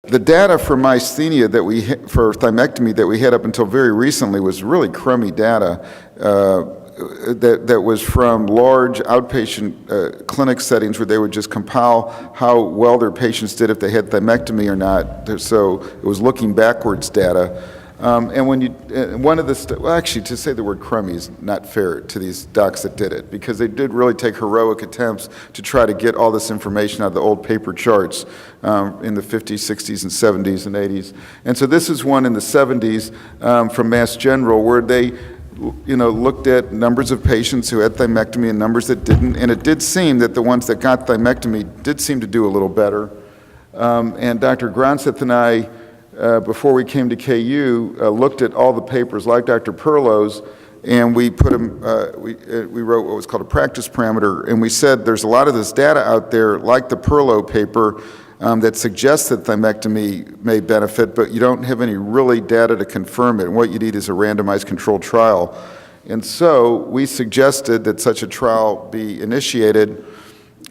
The data for myasthenia for thymectomy that we had up until very recently was really crummy data that was from large outpatient clinic settings where they would just compile how well their patients did if they had thymectomy or not. So it was looking backwards data. And when you, one of the, well, actually, to say the word crummy is not fair to these docs that did it, because they did really take heroic attempts to try to get all this information out of the old paper charts in the 50s, 60s, and 70s and 80s. And so this is one in the 70s from Mass General where they, looked at numbers of patients who had thymectomy and numbers that didn't, and it did seem that the ones that got thymectomy did seem to do a little better. And Dr. Gronseth and I, before we came to KU, looked at all the papers like Dr. Perlow's, and we put them, we wrote what was called a practice parameter, and we said there's a lot of this data out there, like the Perlow paper, that suggests that thymectomy may benefit, but you don't have any really data to confirm it, and what you need is a randomized controlled trial. And so we suggested that such a trial be initiated,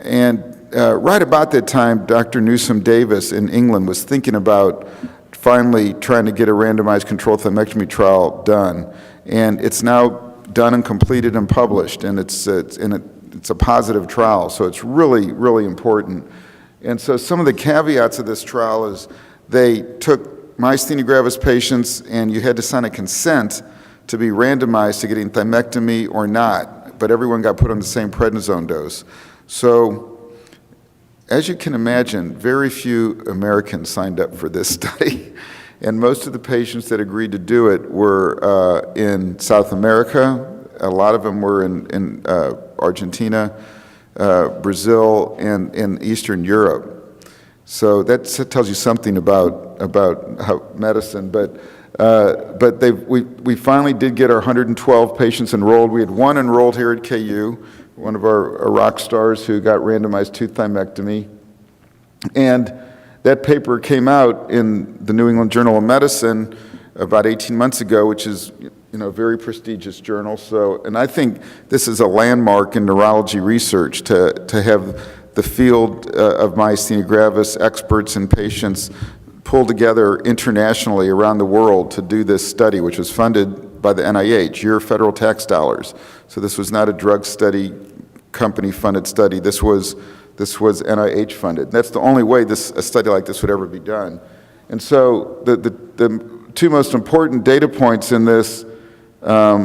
and right about that time, Dr. Newsom Davis in England was thinking about finally trying to get a randomized controlled thymectomy trial done. And it's now done and completed and published, and it's a positive trial, so it's really, really important. And so some of the caveats of this trial is they took myasthenia gravis patients and you had to sign a consent to be randomized to getting thymectomy or not, but everyone got put on the same prednisone dose. So as you can imagine, very few Americans signed up for this study, and most of the patients that agreed to do it were in South America. A lot of them were in Argentina, Brazil, and in Eastern Europe. So that tells you something about how medicine. But we finally did get our 112 patients enrolled. We had one enrolled here at KU, one of our rock stars who got randomized to thymectomy. And that paper came out in the New England Journal of Medicine about 18 months ago, which is a very prestigious journal. So, and I think this is a landmark in neurology research to have the field of myasthenia gravis experts and patients pull together internationally around the world to do this study, which was funded by the NIH, your federal tax dollars. So this was not a drug study, company-funded study. This was NIH funded. That's the only way a study like this would ever be done. And so the two most important data points in this are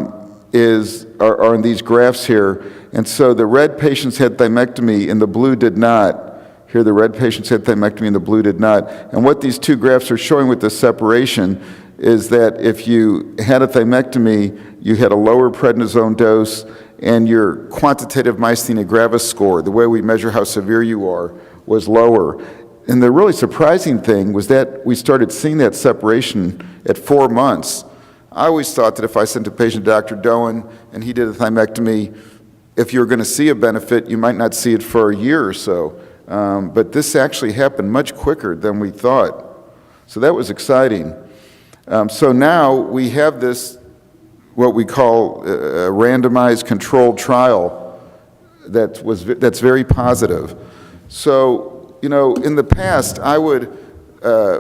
in these graphs here. And so the red patients had thymectomy and the blue did not. Here the red patients had thymectomy and the blue did not. And what these two graphs are showing with the separation is that if you had a thymectomy, you had a lower prednisone dose, and your quantitative myasthenia gravis score, the way we measure how severe you are, was lower. And the really surprising thing was that we started seeing that separation at 4 months. I always thought that if I sent a patient to Dr. Daon and he did a thymectomy, if you were going to see a benefit, you might not see it for a year or so. But this actually happened much quicker than we thought. So that was exciting. So now we have this, what we call a randomized controlled trial that's very positive. So, in the past, I would,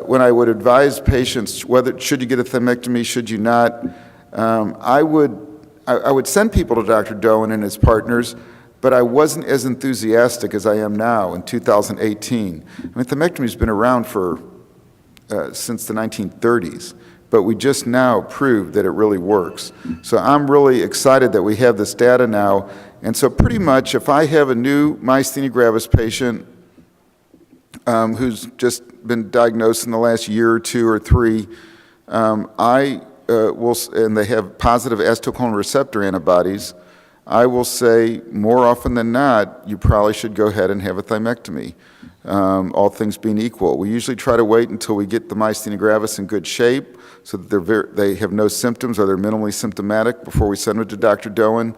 when I would advise patients whether should you get a thymectomy, should you not, I would send people to Dr. Daon and his partners, but I wasn't as enthusiastic as I am now in 2018. Thymectomy's been around since the 1930s. But we just now proved that it really works. So I'm really excited that we have this data now. And so pretty much if I have a new myasthenia gravis patient who's just been diagnosed in the last year or two or three, and they have positive acetylcholine receptor antibodies, I will say more often than not, you probably should go ahead and have a thymectomy, all things being equal. We usually try to wait until we get the myasthenia gravis in good shape so that they have no symptoms or they're minimally symptomatic before we send them to Dr. Daon.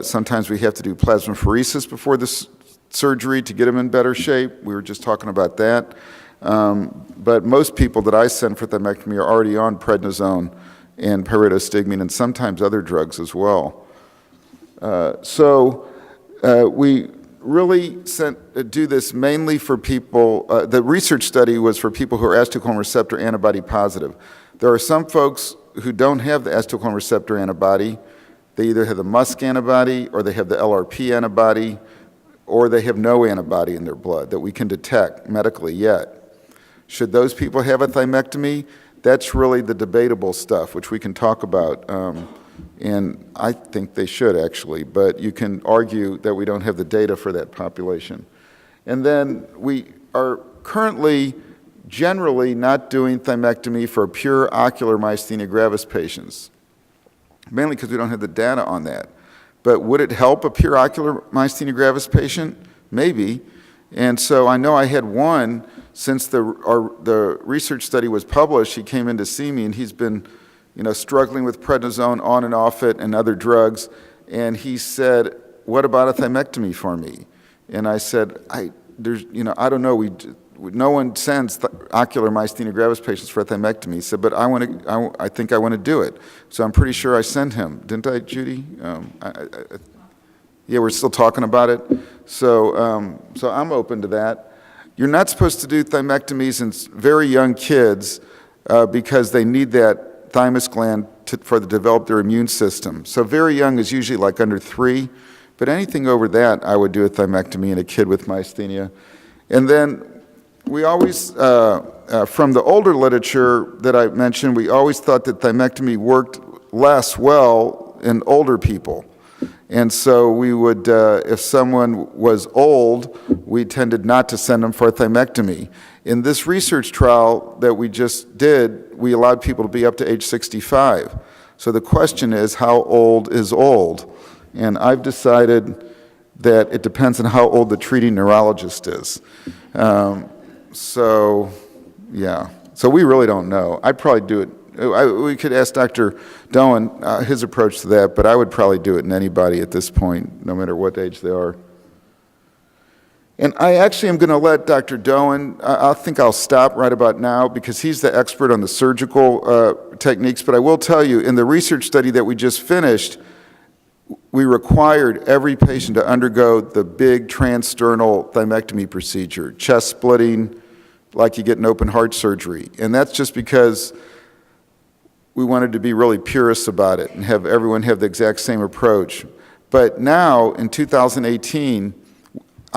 Sometimes we have to do plasmapheresis before the surgery to get them in better shape. We were just talking about that. But most people that I send for thymectomy are already on prednisone and pyridostigmine and sometimes other drugs as well. So we really do this mainly for people, the research study was for people who are acetylcholine receptor antibody positive. There are some folks who don't have the acetylcholine receptor antibody. They either have the MuSK antibody, or they have the LRP antibody, or they have no antibody in their blood that we can detect medically yet. Should those people have a thymectomy? That's really the debatable stuff, which we can talk about. And I think they should, actually, but you can argue that we don't have the data for that population. And then we are currently generally not doing thymectomy for pure ocular myasthenia gravis patients, mainly because we don't have the data on that. But would it help a pure ocular myasthenia gravis patient? Maybe. And so I know I had one, since the research study was published, he came in to see me, and he's been struggling with prednisone on and off it and other drugs. And he said, what about a thymectomy for me? And I said, I don't know. No one sends ocular myasthenia gravis patients for a thymectomy. He said, but I think I want to do it. So I'm pretty sure I sent him. Didn't I, Judy? Yeah, we're still talking about it. So I'm open to that. You're not supposed to do thymectomies in very young kids because they need that thymus gland to develop their immune system. So very young is usually like under 3, but anything over that, I would do a thymectomy in a kid with myasthenia. And then we always, from the older literature that I mentioned, we always thought that thymectomy worked less well in older people. And so we would, if someone was old, we tended not to send them for a thymectomy. In this research trial that we just did, we allowed people to be up to age 65. So the question is, how old is old? And I've decided that it depends on how old the treating neurologist is. So we really don't know. I'd probably do it. We could ask Dr. Daon his approach to that, but I would probably do it in anybody at this point, no matter what age they are. And I actually am going to let Dr. Daon, I think I'll stop right about now because he's the expert on the surgical techniques, but I will tell you, in the research study that we just finished, we required every patient to undergo the big transsternal thymectomy procedure, chest splitting, like you get in open heart surgery. And that's just because we wanted to be really purists about it and have everyone have the exact same approach. But now, in 2018,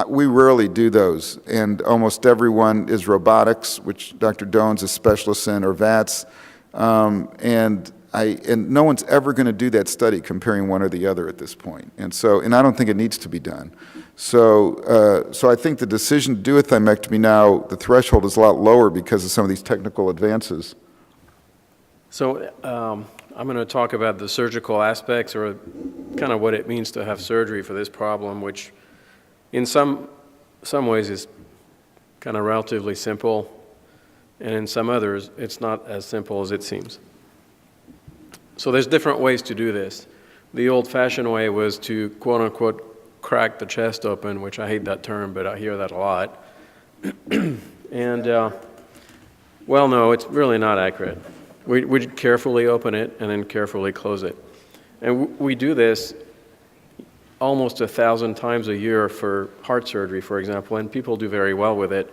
we rarely do those, and almost everyone is robotics, which Dr. Daon's a specialist in, or VATS, and no one's ever going to do that study comparing one or the other at this point. And I don't think it needs to be done. So I think the decision to do a thymectomy now, the threshold is a lot lower because of some of these technical advances. So I'm going to talk about the surgical aspects, or kind of what it means to have surgery for this problem, which in some ways is kind of relatively simple, and in some others it's not as simple as it seems. So there's different ways to do this. The old-fashioned way was to quote-unquote crack the chest open, which I hate that term, but I hear that a lot. And well, no, it's really not accurate. We carefully open it and then carefully close it. And we do this almost 1,000 times a year for heart surgery, for example, and people do very well with it.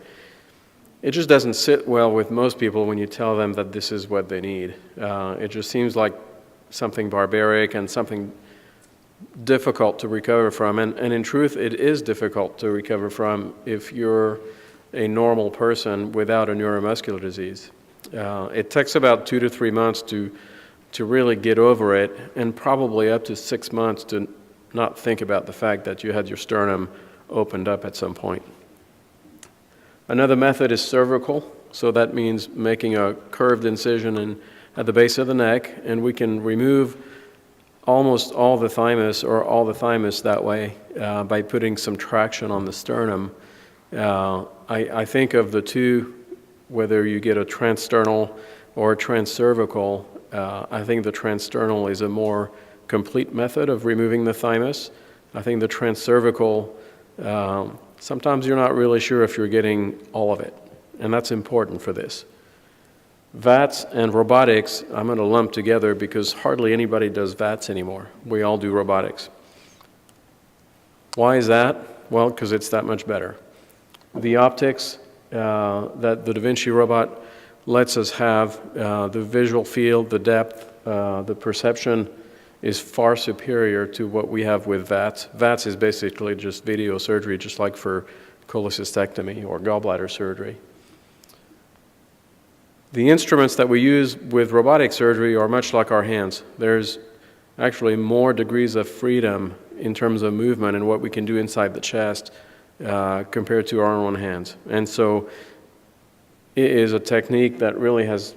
It just doesn't sit well with most people when you tell them that this is what they need. It just seems like something barbaric and something difficult to recover from. And in truth, it is difficult to recover from if you're a normal person without a neuromuscular disease. It takes about 2 to 3 months to really get over it, and probably up to 6 months to not think about the fact that you had your sternum opened up at some point. Another method is cervical, so that means making a curved incision at the base of the neck, and we can remove almost all the thymus, or all the thymus that way, by putting some traction on the sternum. I think of the two, whether you get a transsternal or a transcervical, I think the transsternal is a more complete method of removing the thymus. I think the transcervical, sometimes you're not really sure if you're getting all of it, and that's important for this. VATS and robotics, I'm going to lump together because hardly anybody does VATS anymore. We all do robotics. Why is that? Well, because it's that much better. The optics that the Da Vinci robot lets us have, the visual field, the depth, the perception is far superior to what we have with VATS. VATS is basically just video surgery, just like for cholecystectomy or gallbladder surgery. The instruments that we use with robotic surgery are much like our hands. There's actually more degrees of freedom in terms of movement and what we can do inside the chest compared to our own hands. And so it is a technique that really has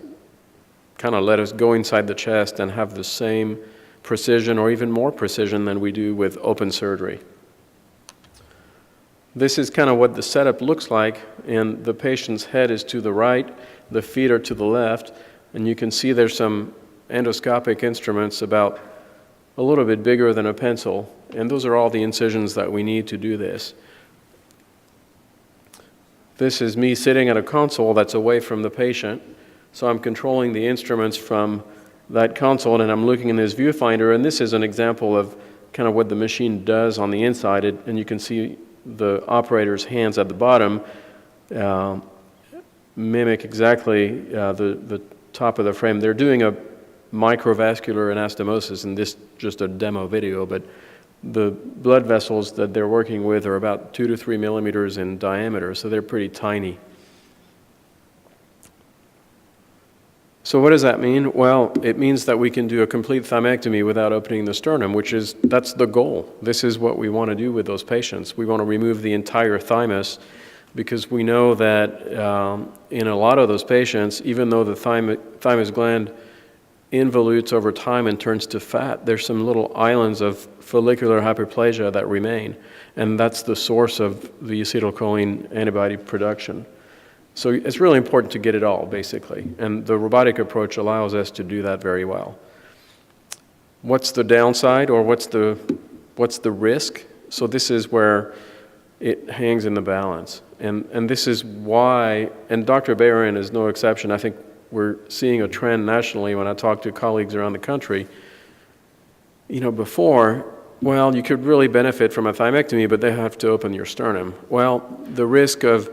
kind of let us go inside the chest and have the same precision or even more precision than we do with open surgery. This is kind of what the setup looks like, and the patient's head is to the right, the feet are to the left, and you can see there's some endoscopic instruments about a little bit bigger than a pencil, and those are all the incisions that we need to do this. This is me sitting at a console that's away from the patient, so I'm controlling the instruments from that console, and I'm looking in this viewfinder, and this is an example of kind of what the machine does on the inside, and you can see the operator's hands at the bottom mimic exactly the top of the frame. They're doing a microvascular anastomosis, and this is just a demo video, but the blood vessels that they're working with are about 2 to 3 millimeters in diameter, so they're pretty tiny. So what does that mean? Well, it means that we can do a complete thymectomy without opening the sternum, that's the goal. This is what we want to do with those patients. We want to remove the entire thymus because we know that in a lot of those patients, even though the thymus gland involutes over time and turns to fat, there's some little islands of follicular hyperplasia that remain, and that's the source of the acetylcholine antibody production. So it's really important to get it all, basically, and the robotic approach allows us to do that very well. What's the downside, or what's the risk? So this is where it hangs in the balance, and this is why, and Dr. Barohn is no exception. I think we're seeing a trend nationally when I talk to colleagues around the country. You know, before, well, you could really benefit from a thymectomy, but they have to open your sternum. Well, the risk of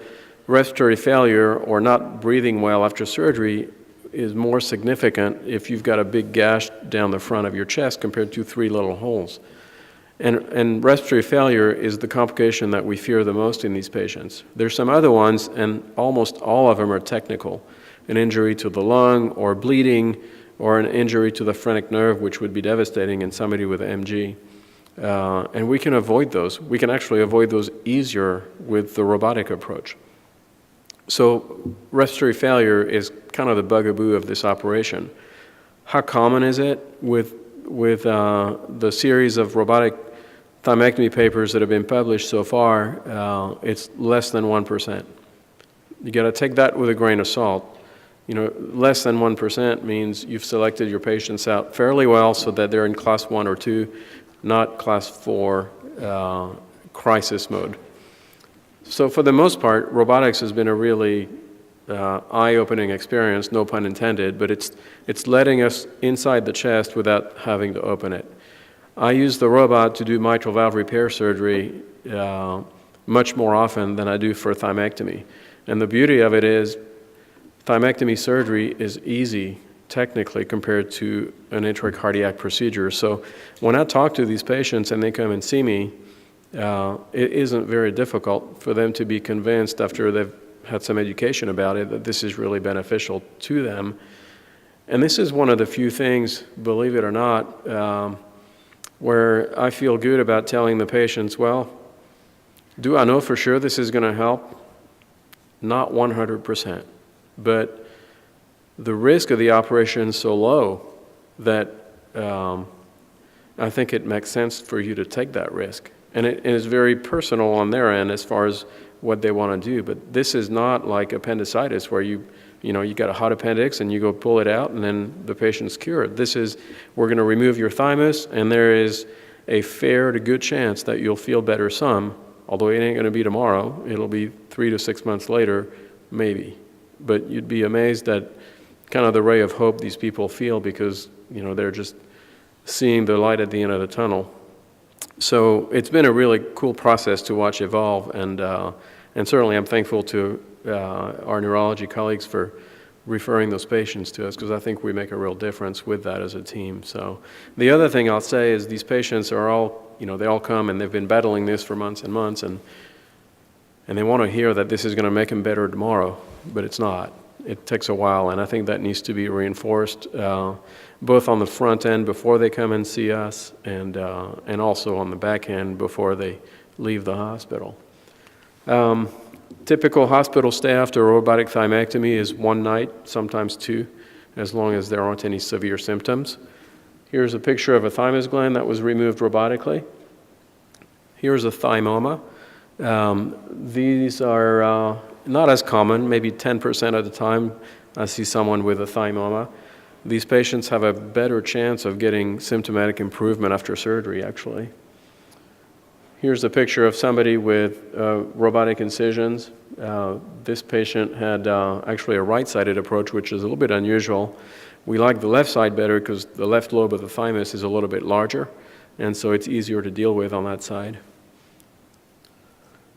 respiratory failure or not breathing well after surgery is more significant if you've got a big gash down the front of your chest compared to 3 little holes. And respiratory failure is the complication that we fear the most in these patients. There's some other ones, and almost all of them are technical. An injury to the lung, or bleeding, or an injury to the phrenic nerve, which would be devastating in somebody with MG. And we can avoid those. We can actually avoid those easier with the robotic approach. So respiratory failure is kind of the bugaboo of this operation. How common is it? With the series of robotic thymectomy papers that have been published so far, it's less than 1%. You got to take that with a grain of salt. You know, less than 1% means you've selected your patients out fairly well so that they're in class 1 or 2, not class 4 crisis mode. So for the most part, robotics has been a really eye-opening experience, no pun intended, but it's letting us inside the chest without having to open it. I use the robot to do mitral valve repair surgery much more often than I do for thymectomy. And the beauty of it is thymectomy surgery is easy technically compared to an intracardiac procedure. So when I talk to these patients and they come and see me, it isn't very difficult for them to be convinced after they've had some education about it that this is really beneficial to them. And this is one of the few things, believe it or not, where I feel good about telling the patients, well, do I know for sure this is going to help? Not 100%. But the risk of the operation is so low that I think it makes sense for you to take that risk. And it is very personal on their end as far as what they want to do. But this is not like appendicitis where you got a hot appendix and you go pull it out and then the patient's cured. This is, we're going to remove your thymus, and there is a fair to good chance that you'll feel better some, although it ain't going to be tomorrow. It'll be 3 to 6 months later, maybe. But you'd be amazed at kind of the ray of hope these people feel because, they're just seeing the light at the end of the tunnel. So it's been a really cool process to watch evolve, and certainly I'm thankful to our neurology colleagues for referring those patients to us, because I think we make a real difference with that as a team. So the other thing I'll say is these patients are all, they all come and they've been battling this for months and months, and they want to hear that this is going to make them better tomorrow, but it's not. It takes a while, and I think that needs to be reinforced, both on the front end before they come and see us, and also on the back end before they leave the hospital. Typical hospital stay after robotic thymectomy is 1 night, sometimes 2, as long as there aren't any severe symptoms. Here's a picture of a thymus gland that was removed robotically. Here's a thymoma. These are not as common. Maybe 10% of the time I see someone with a thymoma. These patients have a better chance of getting symptomatic improvement after surgery, actually. Here's a picture of somebody with robotic incisions. This patient had actually a right-sided approach, which is a little bit unusual. We like the left side better because the left lobe of the thymus is a little bit larger, and so it's easier to deal with on that side.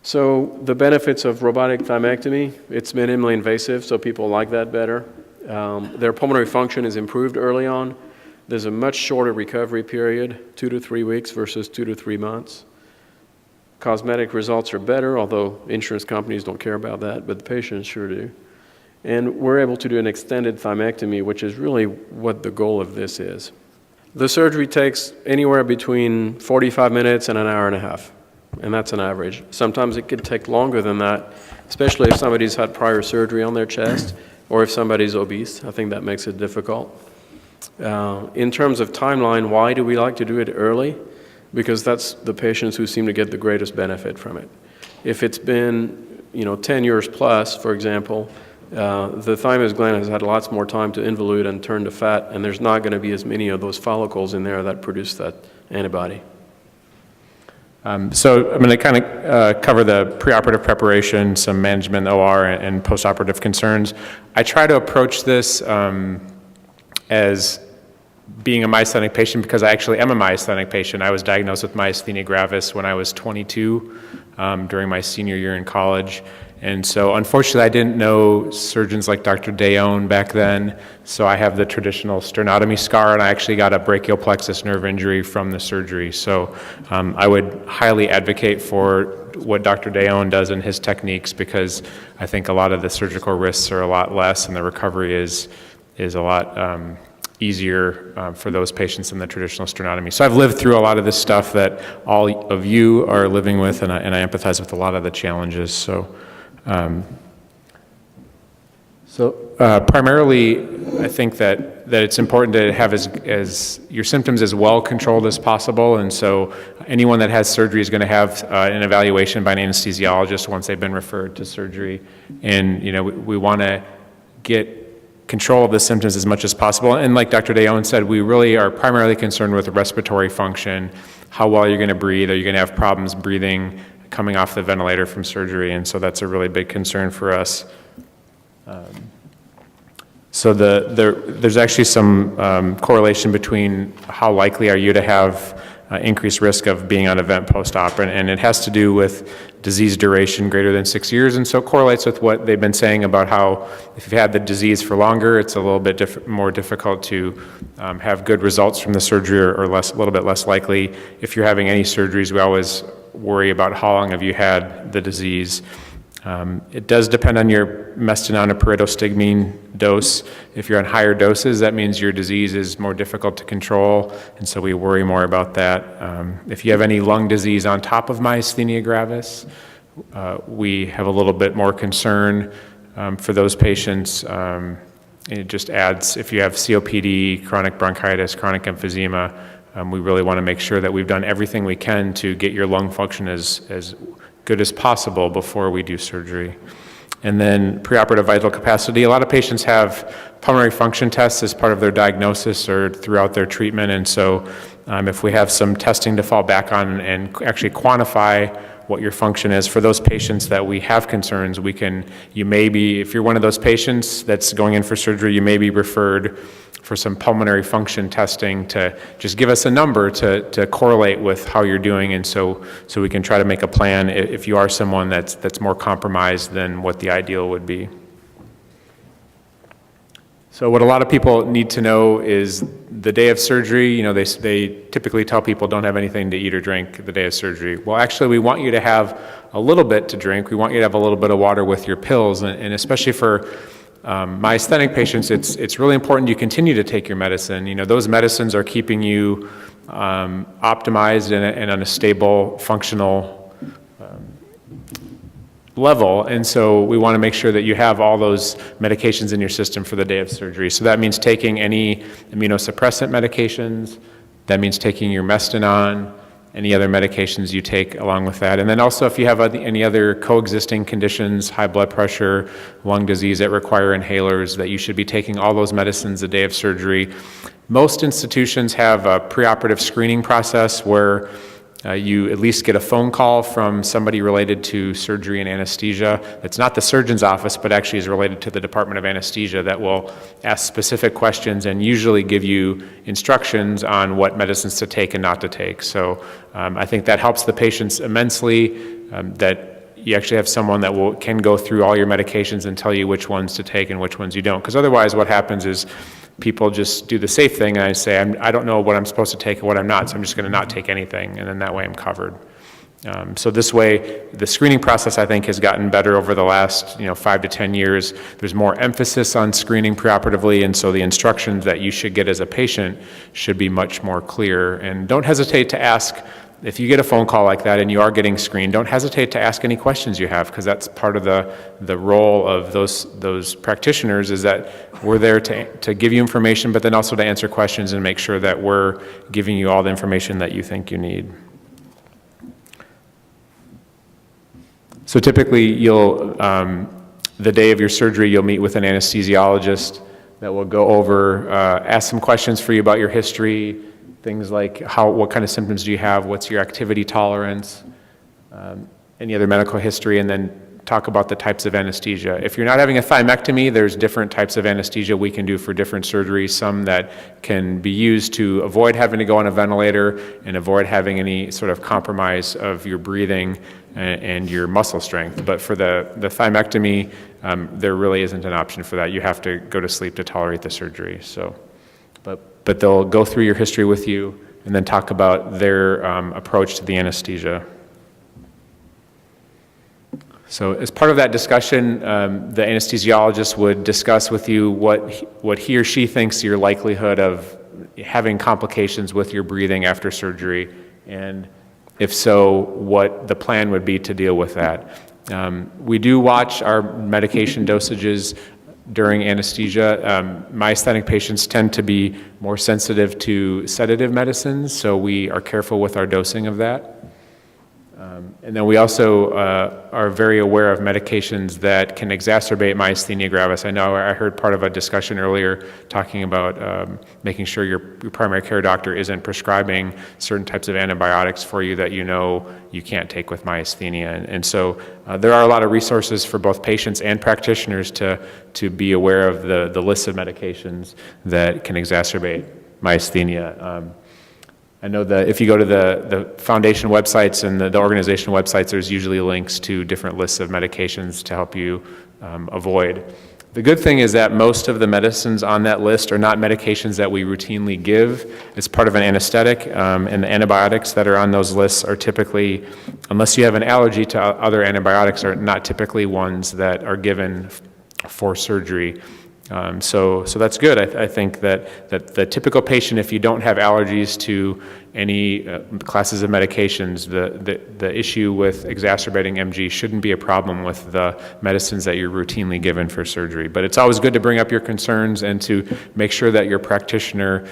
So the benefits of robotic thymectomy, it's minimally invasive, so people like that better. Their pulmonary function is improved early on. There's a much shorter recovery period, 2 to 3 weeks versus 2 to 3 months. Cosmetic results are better, although insurance companies don't care about that, but the patients sure do. And we're able to do an extended thymectomy, which is really what the goal of this is. The surgery takes anywhere between 45 minutes and an hour and a half. And that's an average. Sometimes it could take longer than that, especially if somebody's had prior surgery on their chest or if somebody's obese. I think that makes it difficult. In terms of timeline, why do we like to do it early? Because that's the patients who seem to get the greatest benefit from it. If it's been 10 years plus, for example, the thymus gland has had lots more time to involute and turn to fat, and there's not going to be as many of those follicles in there that produce that antibody. So I'm going to kind of cover the preoperative preparation, some management, OR, and postoperative concerns. I try to approach this as being a myasthenic patient because I actually am a myasthenic patient. I was diagnosed with myasthenia gravis when I was 22 during my senior year in college. And so unfortunately I didn't know surgeons like Dr. Daon back then, so I have the traditional sternotomy scar, and I actually got a brachial plexus nerve injury from the surgery. So I would highly advocate for what Dr. Daon does in his techniques, because I think a lot of the surgical risks are a lot less and the recovery is a lot easier for those patients than the traditional sternotomy. So I've lived through a lot of this stuff that all of you are living with, and I empathize with a lot of the challenges. So primarily, I think that it's important to have as your symptoms as well controlled as possible, and so anyone that has surgery is going to have an evaluation by an anesthesiologist once they've been referred to surgery, and we want to get control of the symptoms as much as possible. And like Dr. Daon said, we really are primarily concerned with respiratory function, how well you're going to breathe, are you going to have problems breathing coming off the ventilator from surgery, and so that's a really big concern for us. So there's actually some correlation between how likely are you to have increased risk of being on a vent post-op, and it has to do with disease duration greater than 6 years, and so it correlates with what they've been saying about how if you've had the disease for longer, it's a little bit more difficult to have good results from the surgery, or a little bit less likely. If you're having any surgeries, we always worry about how long have you had the disease. It does depend on your mestinon or pyridostigmine dose. If you're on higher doses, that means your disease is more difficult to control, and so we worry more about that. If you have any lung disease on top of myasthenia gravis, we have a little bit more concern for those patients. It just adds, if you have COPD, chronic bronchitis, chronic emphysema, we really want to make sure that we've done everything we can to get your lung function as good as possible before we do surgery. And then preoperative vital capacity. A lot of patients have pulmonary function tests as part of their diagnosis or throughout their treatment, and so if we have some testing to fall back on and actually quantify what your function is for those patients that we have concerns, if you're one of those patients that's going in for surgery, you may be referred for some pulmonary function testing to just give us a number to correlate with how you're doing, and so we can try to make a plan if you are someone that's more compromised than what the ideal would be. So what a lot of people need to know is the day of surgery, you know, they typically tell people don't have anything to eat or drink the day of surgery. Well, actually, we want you to have a little bit to drink. We want you to have a little bit of water with your pills, and especially for myasthenic patients, it's really important you continue to take your medicine. You know, those medicines are keeping you optimized and on a stable, functional level, and so we want to make sure that you have all those medications in your system for the day of surgery. So that means taking any immunosuppressant medications, that means taking your Mestinon, any other medications you take along with that. And then also if you have any other coexisting conditions, high blood pressure, lung disease that require inhalers, that you should be taking all those medicines the day of surgery. Most institutions have a preoperative screening process where you at least get a phone call from somebody related to surgery and anesthesia. It's not the surgeon's office, but actually is related to the Department of Anesthesia that will ask specific questions and usually give you instructions on what medicines to take and not to take. So I think that helps the patients immensely, that you actually have someone that can go through all your medications and tell you which ones to take and which ones you don't. Because otherwise what happens is people just do the safe thing, and I say, I don't know what I'm supposed to take or what I'm not, so I'm just going to not take anything, and then that way I'm covered. So this way, the screening process, I think, has gotten better over the last 5 to 10 years. There's more emphasis on screening preoperatively, and so the instructions that you should get as a patient should be much more clear. And don't hesitate to ask. If you get a phone call like that and you are getting screened, don't hesitate to ask any questions you have, because that's part of the role of those practitioners, is that we're there to give you information, but then also to answer questions and make sure that we're giving you all the information that you think you need. So typically the day of your surgery, you'll meet with an anesthesiologist that will go over, ask some questions for you about your history, things like what kind of symptoms do you have, what's your activity tolerance, any other medical history, and then talk about the types of anesthesia. If you're not having a thymectomy, there's different types of anesthesia we can do for different surgeries, some that can be used to avoid having to go on a ventilator and avoid having any sort of compromise of your breathing and your muscle strength. But for the thymectomy, there really isn't an option for that. You have to go to sleep to tolerate the surgery. But they'll go through your history with you and then talk about their approach to the anesthesia. So as part of that discussion, the anesthesiologist would discuss with you what he or she thinks your likelihood of having complications with your breathing after surgery, and if so, what the plan would be to deal with that. We do watch our medication dosages during anesthesia. Myasthenic patients tend to be more sensitive to sedative medicines, so we are careful with our dosing of that. And then we also are very aware of medications that can exacerbate myasthenia gravis. I know I heard part of a discussion earlier talking about making sure your primary care doctor isn't prescribing certain types of antibiotics for you that you can't take with myasthenia. And so there are a lot of resources for both patients and practitioners to be aware of the list of medications that can exacerbate myasthenia. I know that if you go to the foundation websites and the organization websites, there's usually links to different lists of medications to help you avoid. The good thing is that most of the medicines on that list are not medications that we routinely give as part of an anesthetic, and the antibiotics that are on those lists are typically, unless you have an allergy to other antibiotics, are not typically ones that are given for surgery. So that's good. I think that the typical patient, if you don't have allergies to any classes of medications, the issue with exacerbating MG shouldn't be a problem with the medicines that you're routinely given for surgery. But it's always good to bring up your concerns and to make sure that your practitioner,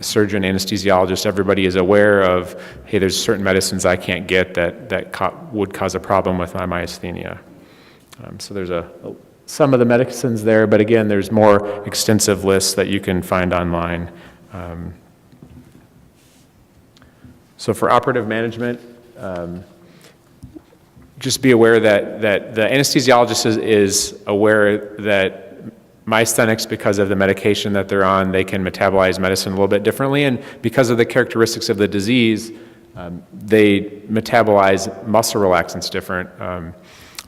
surgeon, anesthesiologist, everybody is aware of, hey, there's certain medicines I can't get that would cause a problem with my myasthenia. So there's some of the medicines there, but again, there's more extensive lists that you can find online. So for operative management, just be aware that the anesthesiologist is aware that myasthenics, because of the medication that they're on, they can metabolize medicine a little bit differently, and because of the characteristics of the disease, they metabolize muscle relaxants different.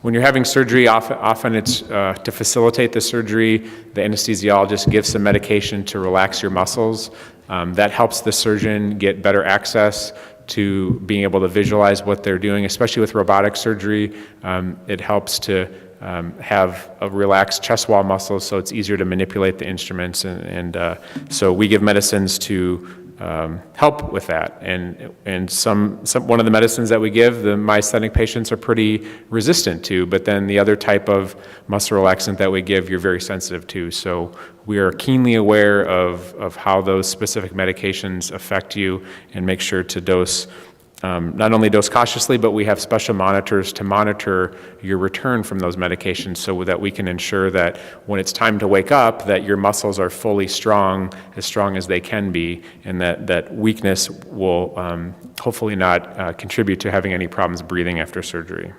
When you're having surgery, often it's to facilitate the surgery, the anesthesiologist gives some medication to relax your muscles. That helps the surgeon get better access to being able to visualize what they're doing, especially with robotic surgery. It helps to have a relaxed chest wall muscles, so it's easier to manipulate the instruments, and so we give medicines to help with that. And one of the medicines that we give, the myasthenic patients are pretty resistant to, but then the other type of muscle relaxant that we give, you're very sensitive to. So we are keenly aware of how those specific medications affect you, and make sure to dose, not only dose cautiously, but we have special monitors to monitor your return from those medications, so that we can ensure that when it's time to wake up, that your muscles are fully strong as they can be, and that weakness will hopefully not contribute to having any problems breathing after surgery.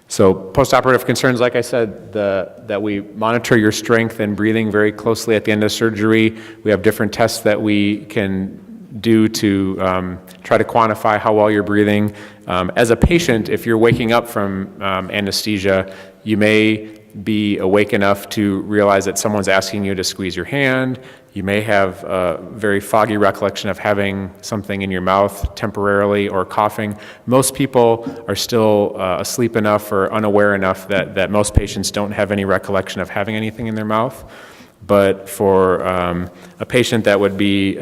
So postoperative concerns, like I said, that we monitor your strength and breathing very closely at the end of surgery. We have different tests that we can do to try to quantify how well you're breathing. As a patient, if you're waking up from anesthesia, you may be awake enough to realize that someone's asking you to squeeze your hand. You may have a very foggy recollection of having something in your mouth temporarily, or coughing. Most people are still asleep enough or unaware enough that most patients don't have any recollection of having anything in their mouth. But for a patient that would be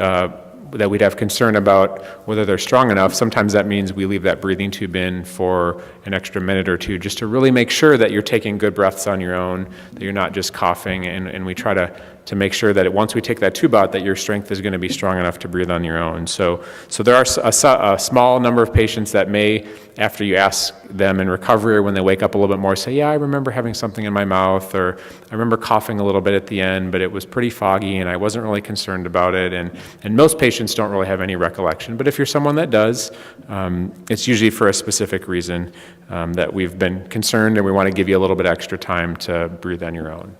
that we'd have concern about whether they're strong enough, sometimes that means we leave that breathing tube in for an extra minute or two, just to really make sure that you're taking good breaths on your own, that you're not just coughing, and we try to make sure that once we take that tube out, that your strength is going to be strong enough to breathe on your own. So there are a small number of patients that may, after you ask them in recovery or when they wake up a little bit more, say, yeah, I remember having something in my mouth, or I remember coughing a little bit at the end, but it was pretty foggy and I wasn't really concerned about it. And most patients don't really have any recollection. But if you're someone that does, it's usually for a specific reason that we've been concerned, and we want to give you a little bit extra time to breathe on your own.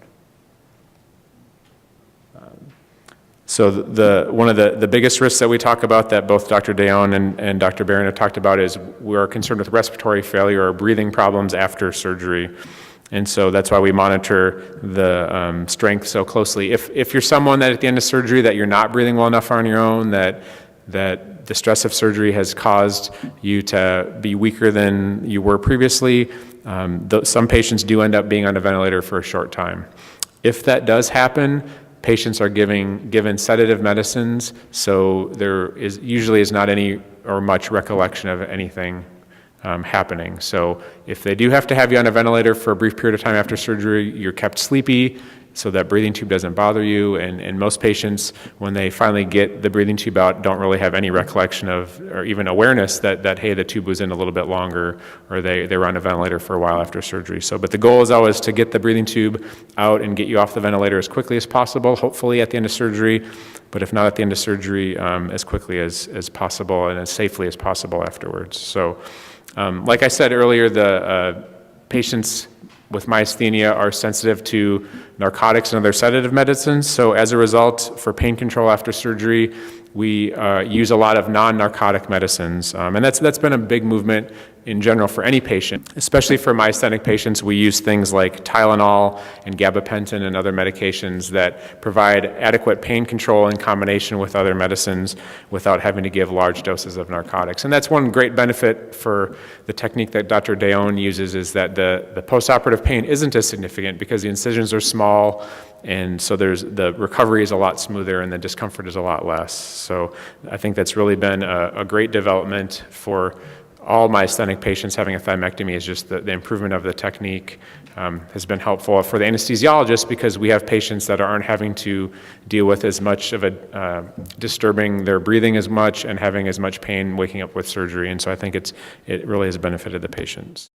So one of the biggest risks that we talk about, that both Dr. Daon and Dr. Barohn have talked about, is we are concerned with respiratory failure or breathing problems after surgery. And so that's why we monitor the strength so closely. If you're someone that at the end of surgery that you're not breathing well enough on your own, that the stress of surgery has caused you to be weaker than you were previously, some patients do end up being on a ventilator for a short time. If that does happen, patients are given sedative medicines, so there usually is not any or much recollection of anything happening. So if they do have to have you on a ventilator for a brief period of time after surgery, you're kept sleepy so that breathing tube doesn't bother you. And most patients, when they finally get the breathing tube out, don't really have any recollection of, or even awareness that hey, the tube was in a little bit longer, or they were on a ventilator for a while after surgery. But the goal is always to get the breathing tube out and get you off the ventilator as quickly as possible, hopefully at the end of surgery, but if not at the end of surgery, as quickly as possible and as safely as possible afterwards. So like I said earlier, the patients with myasthenia are sensitive to narcotics and other sedative medicines. So as a result, for pain control after surgery, we use a lot of non-narcotic medicines. And that's been a big movement in general for any patient. Especially for myasthenic patients, we use things like Tylenol and gabapentin and other medications that provide adequate pain control in combination with other medicines without having to give large doses of narcotics. And that's one great benefit for the technique that Dr. Daon uses, is that the postoperative pain isn't as significant because the incisions are small, and so the recovery is a lot smoother and the discomfort is a lot less. So I think that's really been a great development for all myasthenic patients having a thymectomy, is just the improvement of the technique has been helpful for the anesthesiologist, because we have patients that aren't having to deal with as much of a disturbing their breathing as much and having as much pain waking up with surgery. And so I think it really has benefited the patients.